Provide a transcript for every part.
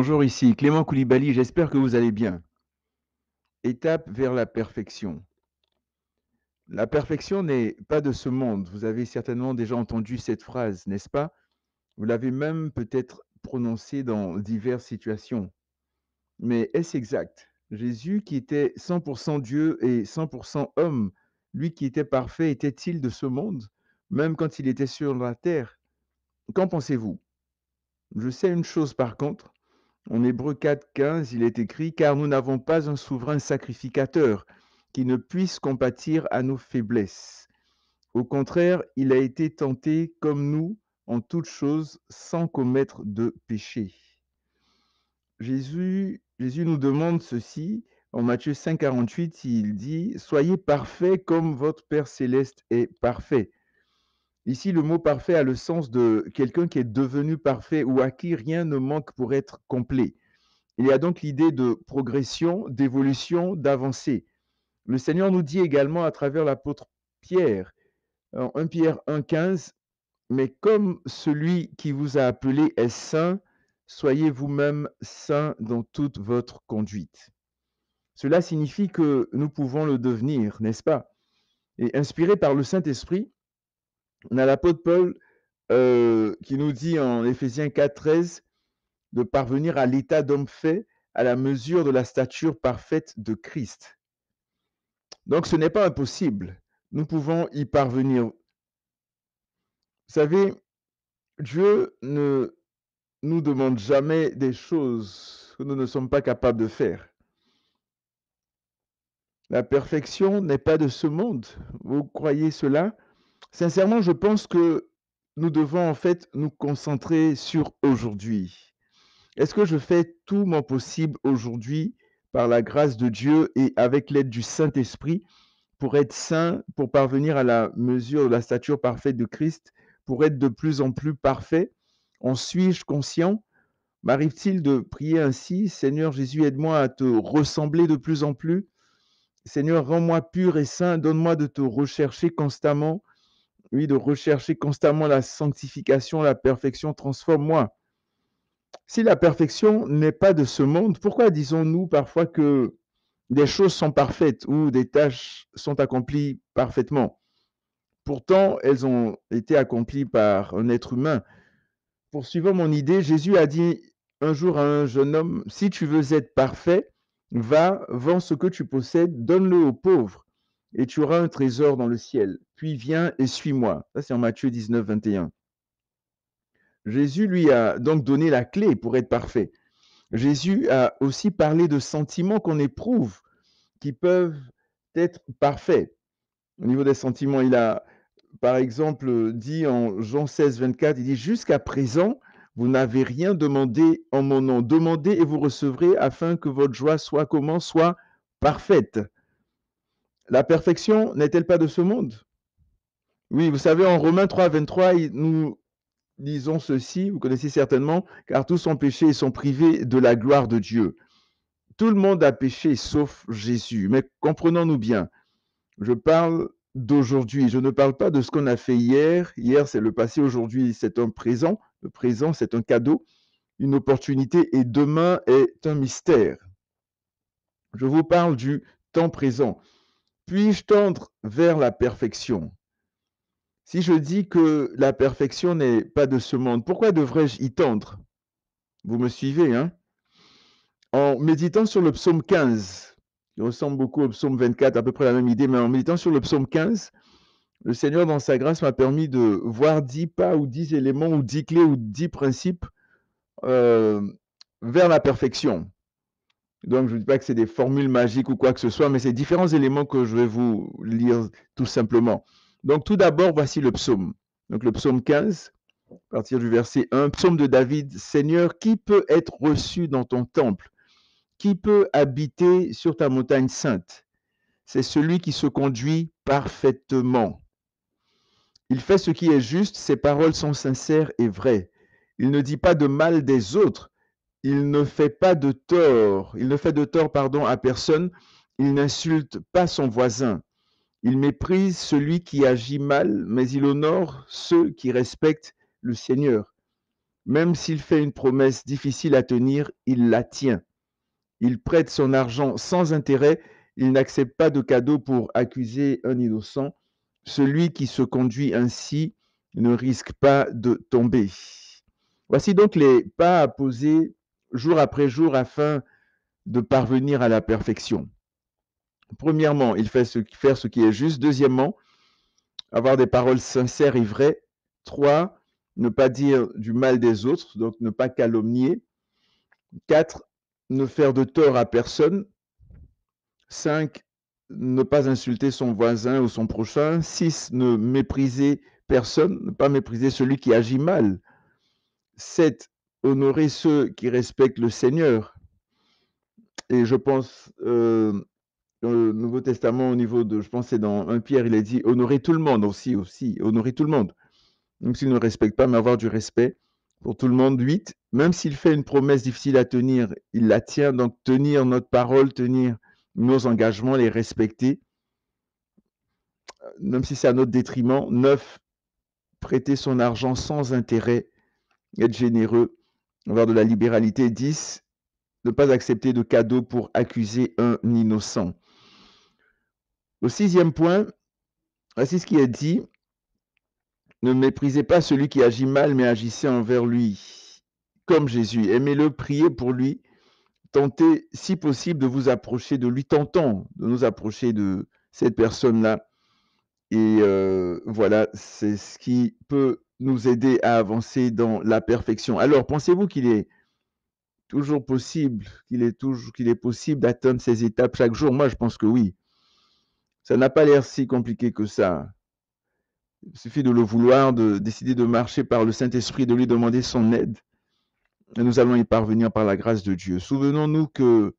Bonjour, ici Clément Koulibaly, j'espère que vous allez bien. Étape vers la perfection. La perfection n'est pas de ce monde. Vous avez certainement déjà entendu cette phrase, n'est-ce pas? Vous l'avez même peut-être prononcée dans diverses situations. Mais est-ce exact? Jésus qui était 100% Dieu et 100% homme, lui qui était parfait, était-il de ce monde, même quand il était sur la terre? Qu'en pensez-vous? Je sais une chose par contre. En Hébreux 4:15, il est écrit: «Car nous n'avons pas un souverain sacrificateur qui ne puisse compatir à nos faiblesses. Au contraire, il a été tenté comme nous en toutes choses, sans commettre de péché.» Jésus nous demande ceci en Matthieu 5:48, il dit: «Soyez parfaits comme votre Père céleste est parfait.» Ici, le mot parfait a le sens de quelqu'un qui est devenu parfait ou à qui rien ne manque pour être complet. Il y a donc l'idée de progression, d'évolution, d'avancée. Le Seigneur nous dit également à travers l'apôtre Pierre, en 1 Pierre 1,15, mais comme celui qui vous a appelé est saint, soyez vous-même saints dans toute votre conduite. Cela signifie que nous pouvons le devenir, n'est-ce pas? Et inspiré par le Saint-Esprit, on a l'apôtre Paul qui nous dit en Éphésiens 4,13 de parvenir à l'état d'homme fait à la mesure de la stature parfaite de Christ. Donc ce n'est pas impossible. Nous pouvons y parvenir. Vous savez, Dieu ne nous demande jamais des choses que nous ne sommes pas capables de faire. La perfection n'est pas de ce monde. Vous croyez cela? Sincèrement, je pense que nous devons en fait nous concentrer sur aujourd'hui. Est-ce que je fais tout mon possible aujourd'hui par la grâce de Dieu et avec l'aide du Saint-Esprit pour être saint, pour parvenir à la mesure de la stature parfaite de Christ, pour être de plus en plus parfait? En suis-je conscient? M'arrive-t-il de prier ainsi: Seigneur Jésus, aide-moi à te ressembler de plus en plus? Seigneur, rends-moi pur et saint, donne-moi de te rechercher constamment. Oui, de rechercher constamment la sanctification, la perfection, transforme-moi. Si la perfection n'est pas de ce monde, pourquoi disons-nous parfois que des choses sont parfaites ou des tâches sont accomplies parfaitement? Pourtant, elles ont été accomplies par un être humain. Poursuivant mon idée, Jésus a dit un jour à un jeune homme: «Si tu veux être parfait, va, vends ce que tu possèdes, donne-le aux pauvres, et tu auras un trésor dans le ciel. Puis viens et suis-moi.» Ça, c'est en Matthieu 19:21. Jésus lui a donc donné la clé pour être parfait. Jésus a aussi parlé de sentiments qu'on éprouve qui peuvent être parfaits. Au niveau des sentiments, il a, par exemple, dit en Jean 16:24, il dit: «Jusqu'à présent, vous n'avez rien demandé en mon nom. Demandez et vous recevrez afin que votre joie soit comment? Soit parfaite.» La perfection n'est-elle pas de ce monde? Oui, vous savez, en Romains 3:23, nous lisons ceci, vous connaissez certainement: «Car tous ont péché et sont privés de la gloire de Dieu.» Tout le monde a péché sauf Jésus. Mais comprenons-nous bien, je parle d'aujourd'hui. Je ne parle pas de ce qu'on a fait hier. Hier, c'est le passé. Aujourd'hui, c'est un présent. Le présent, c'est un cadeau, une opportunité. Et demain est un mystère. Je vous parle du temps présent. Puis-je tendre vers la perfection? Si je dis que la perfection n'est pas de ce monde, pourquoi devrais-je y tendre? Vous me suivez, hein? En méditant sur le psaume 15, qui ressemble beaucoup au psaume 24, à peu près la même idée, mais en méditant sur le psaume 15, le Seigneur, dans sa grâce, m'a permis de voir 10 pas ou 10 éléments ou 10 clés ou 10 principes euh, vers la perfection. Donc, je ne dis pas que c'est des formules magiques ou quoi que ce soit, mais c'est différents éléments que je vais vous lire tout simplement. Donc, tout d'abord, voici le psaume. Donc, le psaume 15, à partir du verset 1, psaume de David: Seigneur, qui peut être reçu dans ton temple? Qui peut habiter sur ta montagne sainte? C'est celui qui se conduit parfaitement. Il fait ce qui est juste, ses paroles sont sincères et vraies. Il ne dit pas de mal des autres, il ne fait de tort, pardon, à personne, il n'insulte pas son voisin. Il méprise celui qui agit mal, mais il honore ceux qui respectent le Seigneur. Même s'il fait une promesse difficile à tenir, il la tient. Il prête son argent sans intérêt. Il n'accepte pas de cadeau pour accuser un innocent. Celui qui se conduit ainsi ne risque pas de tomber. Voici donc les pas à poser jour après jour afin de parvenir à la perfection. Premièrement, faire ce qui est juste. Deuxièmement, avoir des paroles sincères et vraies. 3, ne pas dire du mal des autres, donc ne pas calomnier. 4, ne faire de tort à personne. 5, ne pas insulter son voisin ou son prochain. 6, ne mépriser personne, ne pas mépriser celui qui agit mal. 7, honorer ceux qui respectent le Seigneur. Et je pense, dans le Nouveau Testament, au niveau de, je pense que c'est dans 1 Pierre, il est dit honorer tout le monde aussi, honorer tout le monde. Même s'il ne respecte pas, mais avoir du respect pour tout le monde. 8, même s'il fait une promesse difficile à tenir, il la tient. Donc, tenir notre parole, tenir nos engagements, les respecter, même si c'est à notre détriment. 9, prêter son argent sans intérêt, être généreux, avoir de la libéralité. 10, ne pas accepter de cadeaux pour accuser un innocent. Au 6e point, voici ce qui est dit. Ne méprisez pas celui qui agit mal, mais agissez envers lui comme Jésus. Aimez-le, priez pour lui. Tentez, si possible, de vous approcher de lui. Tentons de nous approcher de cette personne-là. Et voilà, c'est ce qui peut nous aider à avancer dans la perfection. Alors, pensez-vous qu'il est toujours possible, qu'il est possible d'atteindre ces étapes chaque jour? Moi, je pense que oui. Ça n'a pas l'air si compliqué que ça. Il suffit de le vouloir, de décider de marcher par le Saint-Esprit, de lui demander son aide. Et nous allons y parvenir par la grâce de Dieu. Souvenons-nous que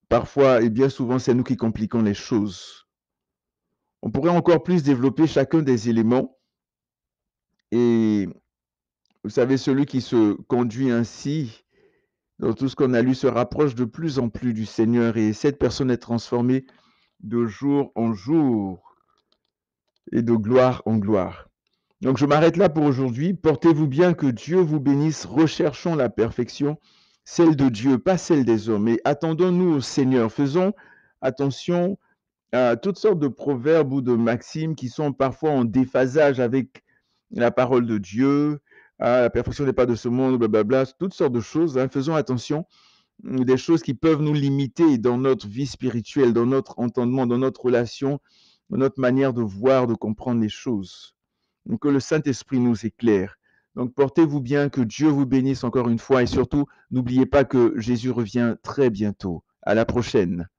parfois, et bien souvent, c'est nous qui compliquons les choses. On pourrait encore plus développer chacun des éléments. Et vous savez, celui qui se conduit ainsi, dans tout ce qu'on a lu, se rapproche de plus en plus du Seigneur. Et cette personne est transformée de jour en jour et de gloire en gloire. Donc, je m'arrête là pour aujourd'hui. Portez-vous bien, que Dieu vous bénisse. Recherchons la perfection, celle de Dieu, pas celle des hommes. Et attendons-nous au Seigneur. Faisons attention à toutes sortes de proverbes ou de maximes qui sont parfois en déphasage avec la parole de Dieu. Ah, la perfection n'est pas de ce monde, blablabla, toutes sortes de choses. Faisons attention, des choses qui peuvent nous limiter dans notre vie spirituelle, dans notre entendement, dans notre relation, dans notre manière de voir, de comprendre les choses. Donc, que le Saint-Esprit nous éclaire. Donc, portez-vous bien, que Dieu vous bénisse encore une fois et surtout, n'oubliez pas que Jésus revient très bientôt. À la prochaine.